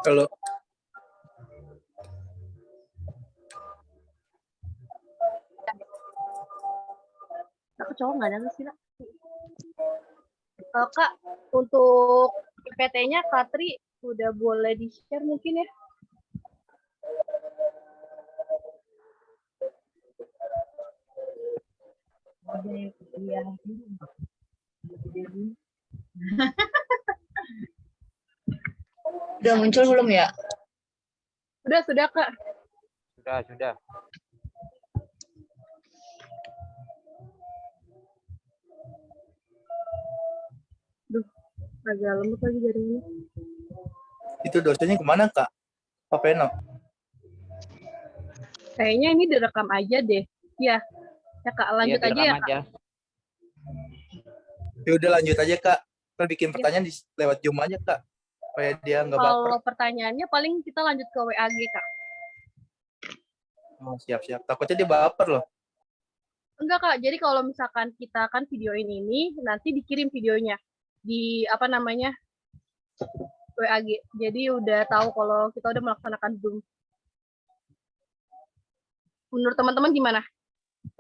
Kalau Kak cowok nggak ada sih, Kak? Kak, untuk PPT-nya Katri udah boleh di-share mungkin ya? Udah muncul belum ya? Sudah, Kak. Sudah. Duh, agak lembut lagi jaringannya. itu dosennya kemana Kak? Pak Peno? Kayaknya ini direkam aja deh. Ya Kak, lanjut Iya, aja ya Kak. aja. Ya udah lanjut aja Kak. Kita bikin pertanyaan lewat Zoom aja Kak. Supaya dia nggak baper. Kalau pertanyaannya paling kita lanjut ke WAG Kak. Oh, siap. Takutnya dia baper loh. Enggak Kak, jadi kalau misalkan kita kan videoin ini, nanti dikirim videonya di apa namanya WAG. Jadi udah tahu kalau kita udah melaksanakan Zoom. Menurut teman-teman gimana?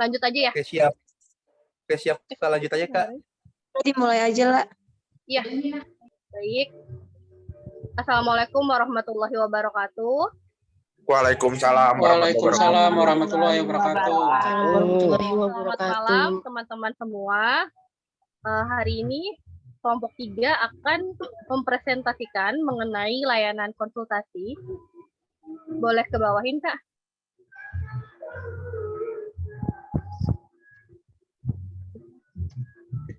Lanjut aja ya? Oke, siap. Kita lanjut aja Kak. Berarti mulai aja lah. Iya. Baik. Assalamualaikum warahmatullahi wabarakatuh. Waalaikumsalam warahmatullahi wabarakatuh. Selamat malam teman-teman semua. Hari ini kelompok 3 akan mempresentasikan mengenai layanan konsultasi. Boleh ke bawahin Kak?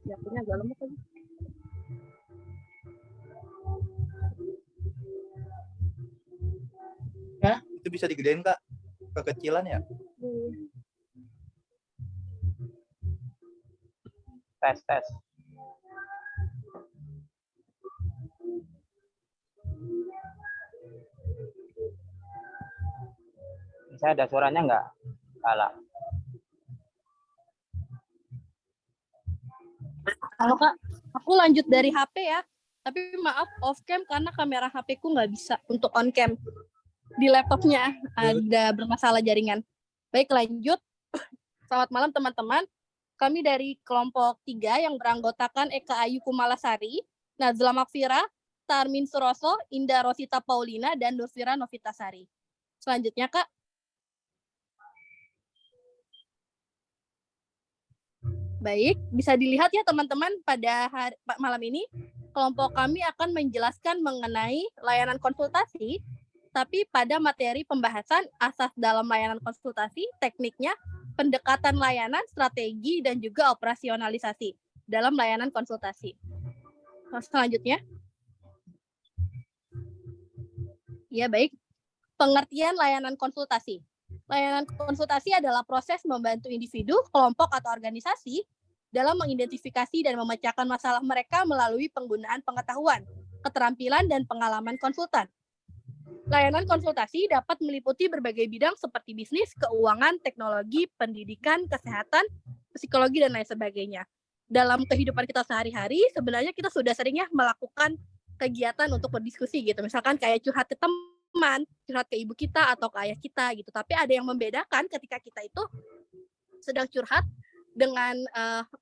Siapnya agak lemot lagi. Ya, itu bisa digedein Kak. Kekecilan ya. Tes. Bisa ada suaranya nggak? Kalah. Halo Kak, aku lanjut dari HP ya. Tapi maaf off cam karena kamera HP ku nggak bisa untuk on cam. Di laptopnya ada bermasalah jaringan. Baik, lanjut. Selamat malam teman-teman. Kami dari kelompok 3 yang beranggotakan Eka Ayu Kumalasari, Nazla Makfira, Tarmin Suroso, Indah Rosita Paulina, dan Nurfira Novitasari. Selanjutnya Kak. Baik, bisa dilihat ya teman-teman pada malam ini kelompok kami akan menjelaskan mengenai layanan konsultasi, tapi pada materi pembahasan asas dalam layanan konsultasi, tekniknya, pendekatan layanan, strategi, dan juga operasionalisasi dalam layanan konsultasi. Selanjutnya. Ya, baik. Pengertian layanan konsultasi. Layanan konsultasi adalah proses membantu individu, kelompok, atau organisasi dalam mengidentifikasi dan memecahkan masalah mereka melalui penggunaan pengetahuan, keterampilan, dan pengalaman konsultan. Layanan konsultasi dapat meliputi berbagai bidang seperti bisnis, keuangan, teknologi, pendidikan, kesehatan, psikologi, dan lain sebagainya. Dalam kehidupan kita sehari-hari, sebenarnya kita sudah seringnya melakukan kegiatan untuk berdiskusi gitu. Misalkan kayak curhat ke teman, curhat ke ibu kita atau ke ayah kita gitu. Tapi ada yang membedakan ketika kita itu sedang curhat dengan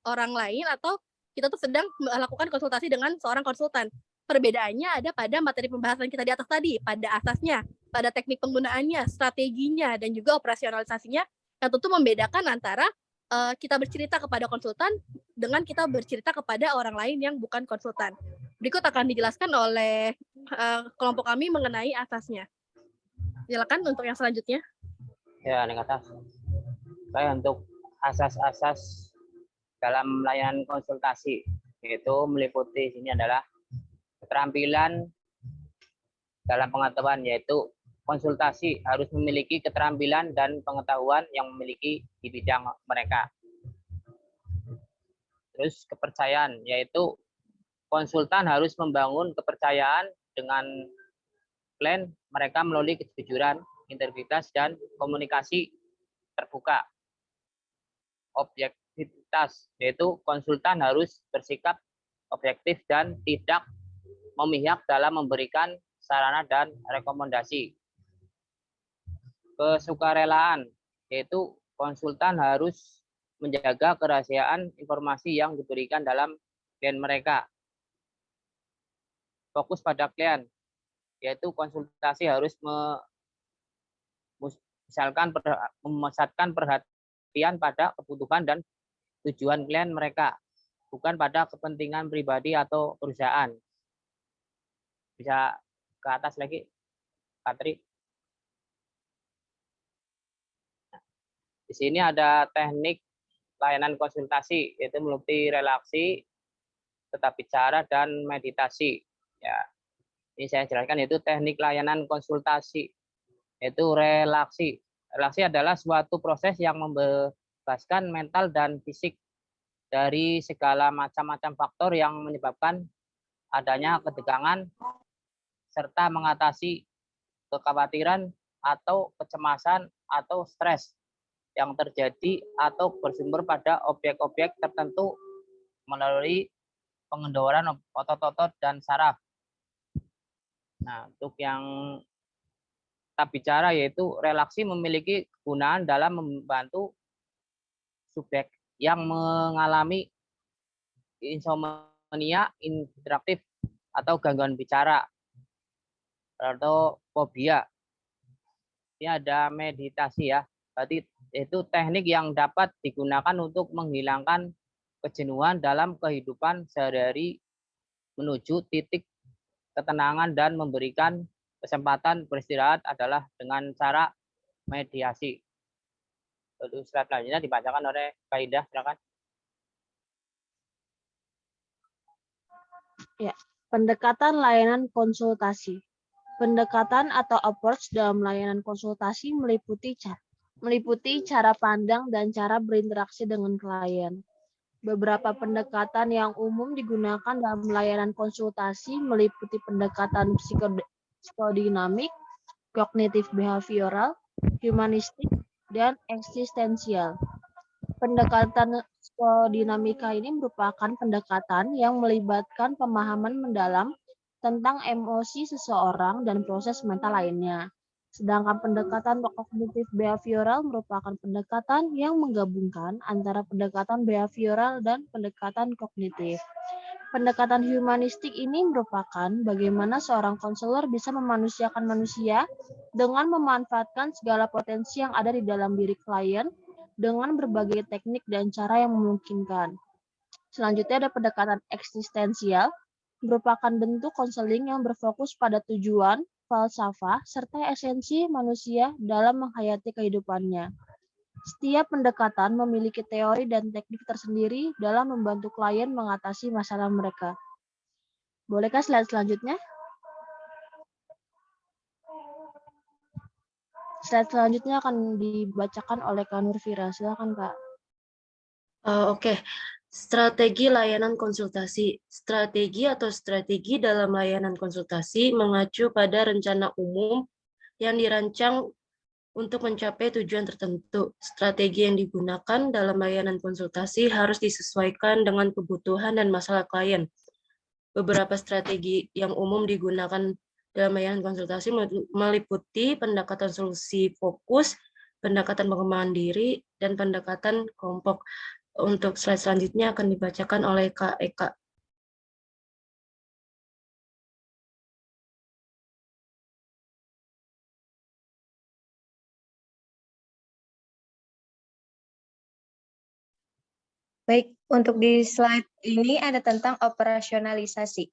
orang lain atau kita tuh sedang melakukan konsultasi dengan seorang konsultan. Perbedaannya ada pada materi pembahasan kita di atas tadi, pada asasnya, pada teknik penggunaannya, strateginya, dan juga operasionalisasinya, yang tentu membedakan antara kita bercerita kepada konsultan dengan kita bercerita kepada orang lain yang bukan konsultan. Berikut akan dijelaskan oleh kelompok kami mengenai asasnya. Silakan untuk yang selanjutnya. Ya, nih atas. Saya untuk asas-asas dalam layanan konsultasi, yaitu meliputi sini adalah keterampilan dalam pengetahuan, yaitu konsultasi harus memiliki keterampilan dan pengetahuan yang memiliki di bidang mereka. Terus kepercayaan, yaitu konsultan harus membangun kepercayaan dengan klien mereka melalui kejujuran, integritas, dan komunikasi terbuka. Objektivitas, yaitu konsultan harus bersikap objektif dan tidak memihak dalam memberikan sarana dan rekomendasi. Kesukarelaan, yaitu konsultan harus menjaga kerahasiaan informasi yang diberikan dalam klien mereka. Fokus pada klien, yaitu konsultasi harus memusatkan perhatian pada kebutuhan dan tujuan klien mereka, bukan pada kepentingan pribadi atau perusahaan. Bisa ke atas lagi, Patri. Di sini ada teknik layanan konsultasi, yaitu meliputi relaksi, tetap bicara, dan meditasi. Ya, ini saya jelaskan, yaitu teknik layanan konsultasi, yaitu relaksi. Relaksi adalah suatu proses yang membebaskan mental dan fisik dari segala macam-macam faktor yang menyebabkan adanya ketegangan, serta mengatasi kekhawatiran atau kecemasan atau stres yang terjadi atau bersumber pada objek-objek tertentu melalui pengendoran otot-otot dan saraf. Nah, untuk yang tetap bicara, yaitu relaksi memiliki kegunaan dalam membantu subjek yang mengalami insomnia interaktif atau gangguan bicara atau fobia. Ini ada meditasi ya. Berarti itu teknik yang dapat digunakan untuk menghilangkan kejenuhan dalam kehidupan sehari-hari menuju titik ketenangan dan memberikan kesempatan beristirahat adalah dengan cara mediasi. Untuk slide selanjutnya dibacakan oleh Kak Indah, silakan. Ya, pendekatan layanan konsultasi. Pendekatan atau approach dalam layanan konsultasi meliputi cara pandang dan cara berinteraksi dengan klien. Beberapa pendekatan yang umum digunakan dalam layanan konsultasi meliputi pendekatan psikodinamik, kognitif behavioral, humanistik, dan eksistensial. Pendekatan psikodinamika ini merupakan pendekatan yang melibatkan pemahaman mendalam tentang emosi seseorang dan proses mental lainnya. Sedangkan pendekatan kognitif behavioral merupakan pendekatan yang menggabungkan antara pendekatan behavioral dan pendekatan kognitif. Pendekatan humanistik ini merupakan bagaimana seorang konselor bisa memanusiakan manusia dengan memanfaatkan segala potensi yang ada di dalam diri klien dengan berbagai teknik dan cara yang memungkinkan. Selanjutnya ada pendekatan eksistensial, merupakan bentuk konseling yang berfokus pada tujuan, falsafah, serta esensi manusia dalam menghayati kehidupannya. Setiap pendekatan memiliki teori dan teknik tersendiri dalam membantu klien mengatasi masalah mereka. Bolehkah slide selanjutnya? Slide selanjutnya akan dibacakan oleh Kak Nurfira. Silakan, Kak. Oke. Strategi layanan konsultasi. Strategi atau strategi dalam layanan konsultasi mengacu pada rencana umum yang dirancang untuk mencapai tujuan tertentu. Strategi yang digunakan dalam layanan konsultasi harus disesuaikan dengan kebutuhan dan masalah klien. Beberapa strategi yang umum digunakan dalam layanan konsultasi meliputi pendekatan solusi fokus, pendekatan pengembangan diri, dan pendekatan kelompok. Untuk slide selanjutnya akan dibacakan oleh Kak Eka. Baik, untuk di slide ini ada tentang operasionalisasi.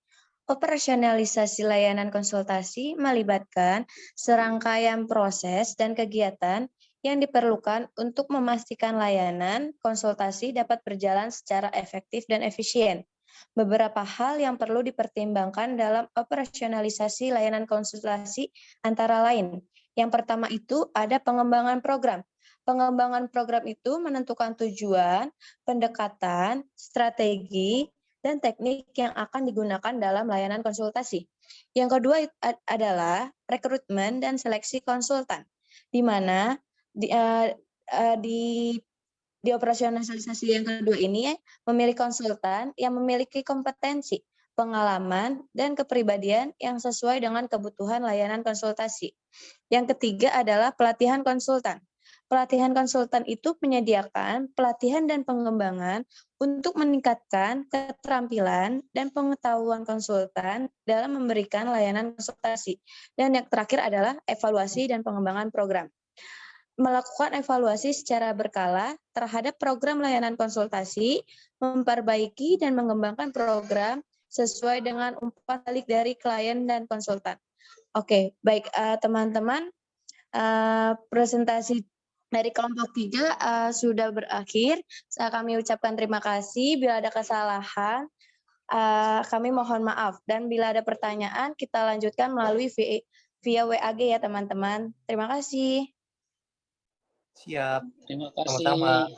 Operasionalisasi layanan konsultasi melibatkan serangkaian proses dan kegiatan yang diperlukan untuk memastikan layanan konsultasi dapat berjalan secara efektif dan efisien. Beberapa hal yang perlu dipertimbangkan dalam operasionalisasi layanan konsultasi antara lain. Yang pertama itu ada pengembangan program. Pengembangan program itu menentukan tujuan, pendekatan, strategi, dan teknik yang akan digunakan dalam layanan konsultasi. Yang kedua adalah rekrutmen dan seleksi konsultan, di mana di operasionalisasi yang kedua ini memilih konsultan yang memiliki kompetensi, pengalaman, dan kepribadian yang sesuai dengan kebutuhan layanan konsultasi. Yang ketiga adalah pelatihan konsultan. Pelatihan konsultan itu menyediakan pelatihan dan pengembangan untuk meningkatkan keterampilan dan pengetahuan konsultan dalam memberikan layanan konsultasi. Dan yang terakhir adalah evaluasi dan pengembangan program. Melakukan evaluasi secara berkala terhadap program layanan konsultasi, memperbaiki dan mengembangkan program sesuai dengan umpan balik dari klien dan konsultan. Oke, baik teman-teman, presentasi dari kelompok 3 sudah berakhir. Kami ucapkan terima kasih. Bila ada kesalahan, kami mohon maaf. Dan bila ada pertanyaan, kita lanjutkan melalui via WAG ya teman-teman. Terima kasih. Siap. Terima kasih. Sama-sama.